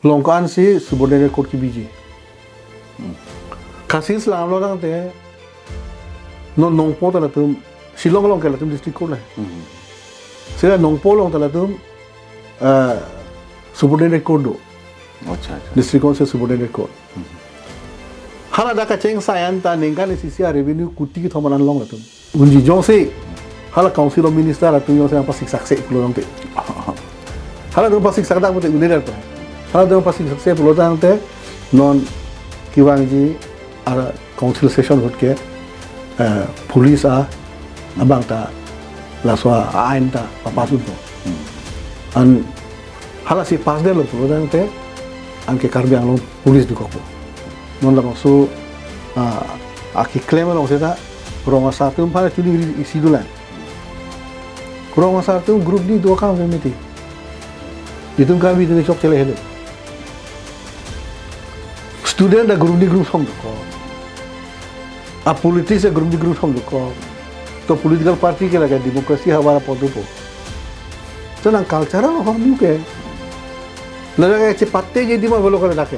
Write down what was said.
longkaan si subordinate court ki biji kasis lam lo dang te non nongpo ta la tum Shillong long ke la tum district court la sila nongpo long ta la tum subordinate court do अच्छा अच्छा district court se subordinate court hala da ka cheng sayan ta ningkan sisi revenue kuti ki thomanan long la tum unji jong se hala council of minister la tum jong se apa siksak se pulo dang te hala tum pasik sakda ko te uner pa hala tum pasik sakse pulo dang te non kiwang ji ara council session hot ke police abang ta la soa ain ta papasun to an hala si pas de lo pulo dang te an ke karbiang lo police di kopo non la so aki claim lo seta kurang satu pada culi isi dulan kurang satu grup di dua kali meti itu kami di chok chele hele student da grup di grup som ko a politics da grup di grup som ko to political party ke laga demokrasi हमारा पद को तो ना कल्चरल हम के लगा के पत्ते जे दिमा बोलो करे डाके